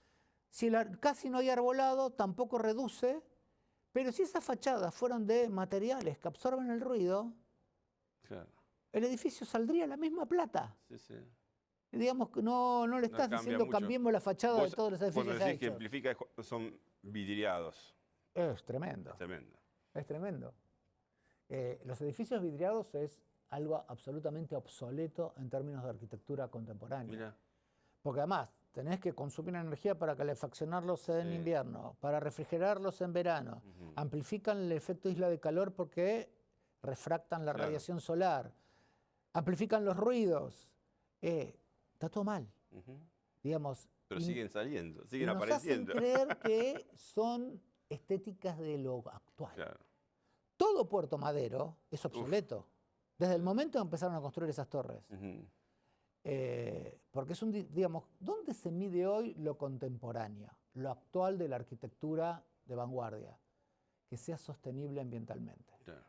Speaker 2: Si casi no hay arbolado, tampoco reduce, pero si esas fachadas fueran de materiales que absorben el ruido,
Speaker 1: Claro.
Speaker 2: el edificio saldría la misma plata.
Speaker 1: Sí, sí.
Speaker 2: Digamos que no le estás
Speaker 1: cambia
Speaker 2: diciendo
Speaker 1: mucho.
Speaker 2: cambiemos la fachada de
Speaker 1: Vos,
Speaker 2: todos los edificios
Speaker 1: cuando
Speaker 2: ya
Speaker 1: decís que
Speaker 2: hechos.
Speaker 1: amplifica, son vidriados.
Speaker 2: Es tremendo,
Speaker 1: Es tremendo.
Speaker 2: es tremendo. Los edificios vidriados es algo absolutamente obsoleto en términos de arquitectura contemporánea.
Speaker 1: Mira.
Speaker 2: Porque además tenés que consumir energía para calefaccionarlos en
Speaker 1: Sí.
Speaker 2: invierno, para refrigerarlos en verano.
Speaker 1: Ujú.
Speaker 2: Amplifican el efecto isla de calor porque refractan la
Speaker 1: Claro.
Speaker 2: radiación solar. Amplifican los ruidos. Está todo mal,
Speaker 1: Ujú.
Speaker 2: digamos.
Speaker 1: Pero
Speaker 2: y-
Speaker 1: siguen saliendo,
Speaker 2: y
Speaker 1: siguen
Speaker 2: nos hacen
Speaker 1: apareciendo.
Speaker 2: creer que son estéticas de lo actual.
Speaker 1: Claro.
Speaker 2: Todo Puerto Madero es obsoleto. Desde el momento en que empezaron a construir esas torres.
Speaker 1: Ujú.
Speaker 2: Porque es digamos, ¿dónde se mide hoy lo contemporáneo, lo actual de la arquitectura de vanguardia? Que sea sostenible ambientalmente.
Speaker 1: Claro.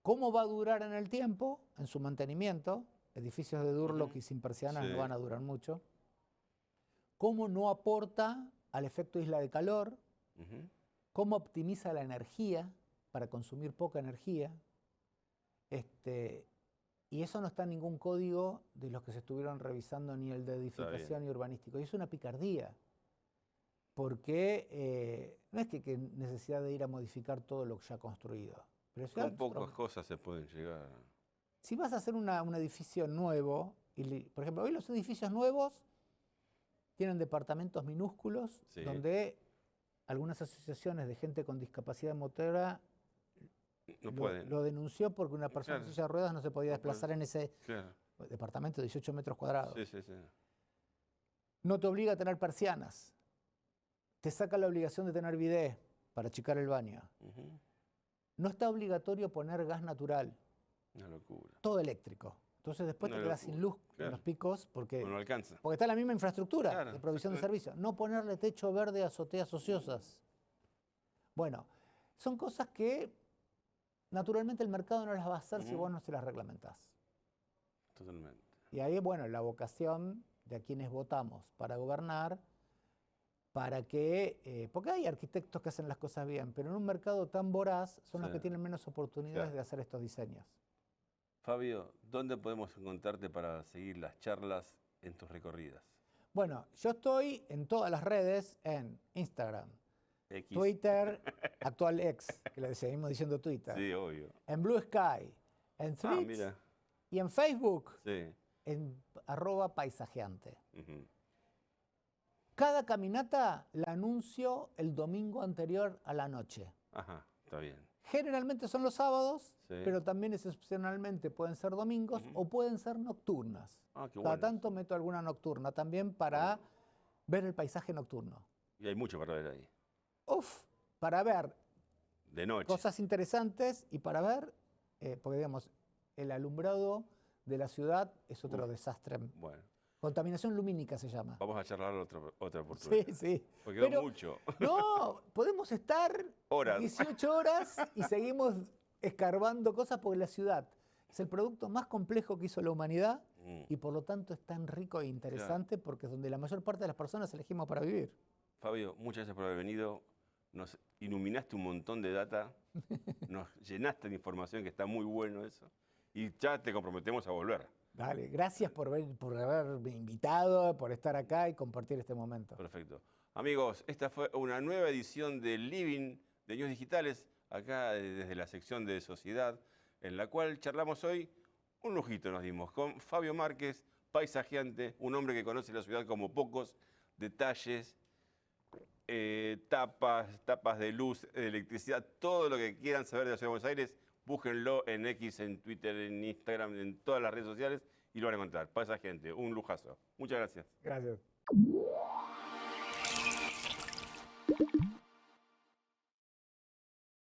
Speaker 2: ¿Cómo va a durar en el tiempo, en su mantenimiento? Edificios de Durlock y sin persianas
Speaker 1: Sí.
Speaker 2: no van a durar mucho. ¿Cómo no aporta al efecto isla de calor?
Speaker 1: Ujú.
Speaker 2: ¿Cómo optimiza la energía para consumir poca energía? Y eso no está en ningún código de los que se estuvieron revisando, ni el de edificación ni urbanístico. Y es una picardía, porque no es que necesidad de ir a modificar todo lo ya construido. Pero
Speaker 1: Con pocas cosas se pueden llegar.
Speaker 2: si vas a hacer un edificio nuevo, por ejemplo, hoy los edificios nuevos tienen departamentos minúsculos
Speaker 1: Sí.
Speaker 2: donde algunas asociaciones de gente con discapacidad motora
Speaker 1: No pueden.
Speaker 2: lo denunció porque una persona en
Speaker 1: Claro.
Speaker 2: silla de ruedas no se podía
Speaker 1: No puede.
Speaker 2: desplazar en ese
Speaker 1: Claro.
Speaker 2: departamento de 18 metros cuadrados.
Speaker 1: Sí, sí, sí.
Speaker 2: No te obliga a tener persianas. Te saca la obligación de tener bidet para achicar el baño.
Speaker 1: Ujú.
Speaker 2: No está obligatorio poner gas natural,
Speaker 1: Una locura.
Speaker 2: todo eléctrico. Entonces después
Speaker 1: Una
Speaker 2: te quedas sin
Speaker 1: locura,
Speaker 2: luz en
Speaker 1: claro.
Speaker 2: los picos porque
Speaker 1: No alcanza.
Speaker 2: está la misma infraestructura
Speaker 1: Claro,
Speaker 2: de provisión de
Speaker 1: exactamente.
Speaker 2: servicios. No ponerle techo verde a azoteas ociosas. Bueno, son cosas que naturalmente el mercado no las va a hacer si
Speaker 1: Ujú.
Speaker 2: vos no se las reglamentás.
Speaker 1: Totalmente.
Speaker 2: Y ahí, bueno, la vocación de a quienes votamos para gobernar, para que, porque hay arquitectos que hacen las cosas bien, pero en un mercado tan voraz son los
Speaker 1: Sí.
Speaker 2: que tienen menos oportunidades
Speaker 1: Claro.
Speaker 2: de hacer estos diseños.
Speaker 1: Fabio, ¿dónde podemos encontrarte para seguir las charlas en tus recorridas?
Speaker 2: Bueno, yo estoy en todas las redes, en Instagram,
Speaker 1: X.
Speaker 2: Twitter, actual X, que le seguimos diciendo Twitter,
Speaker 1: Sí, obvio.
Speaker 2: en Blue Sky, en
Speaker 1: Ah,
Speaker 2: Threads
Speaker 1: mira.
Speaker 2: y en Facebook,
Speaker 1: Sí.
Speaker 2: en @paisajeante.
Speaker 1: Ujú.
Speaker 2: Cada caminata la anuncio el domingo anterior a la noche.
Speaker 1: Ajá, está bien.
Speaker 2: Generalmente son los sábados,
Speaker 1: Sí.
Speaker 2: pero también excepcionalmente pueden ser domingos
Speaker 1: Ujú.
Speaker 2: o pueden ser nocturnas.
Speaker 1: Ah, qué
Speaker 2: Cada
Speaker 1: bueno.
Speaker 2: tanto meto alguna nocturna también para ver el paisaje nocturno.
Speaker 1: Y hay mucho para ver ahí.
Speaker 2: Uf, para ver
Speaker 1: De noche.
Speaker 2: cosas interesantes y para ver, porque digamos, el alumbrado de la ciudad es otro desastre.
Speaker 1: Bueno,
Speaker 2: Contaminación lumínica se llama.
Speaker 1: vamos a charlar otra
Speaker 2: Sí,
Speaker 1: oportunidad.
Speaker 2: sí.
Speaker 1: Porque quedó
Speaker 2: Pero-
Speaker 1: mucho.
Speaker 2: No, podemos estar
Speaker 1: Horas.
Speaker 2: 18 horas y seguimos escarbando cosas porque la ciudad es el producto más complejo que hizo la humanidad
Speaker 1: Mm.
Speaker 2: y por lo tanto es tan rico e interesante porque es donde la mayor parte de las personas elegimos para vivir.
Speaker 1: Fabio, muchas gracias por haber venido. Nos iluminaste un montón de data. Nos llenaste de información, que está muy bueno eso. Y ya te comprometemos a volver.
Speaker 2: Dale, gracias por haberme invitado, por estar acá y compartir este momento.
Speaker 1: Perfecto. Amigos, esta fue una nueva edición de Living de News Digitales, acá desde la sección de Sociedad, en la cual charlamos hoy, un lujito nos dimos, con Fabio Márquez, paisajeante, un hombre que conoce la ciudad como pocos, detalles, tapas de luz, de electricidad, todo lo que quieran saber de la Ciudad de Buenos Aires, búsquenlo en X, en Twitter, en Instagram, en todas las redes sociales y lo van a encontrar. Para esa gente, un lujazo. Muchas gracias.
Speaker 2: Gracias.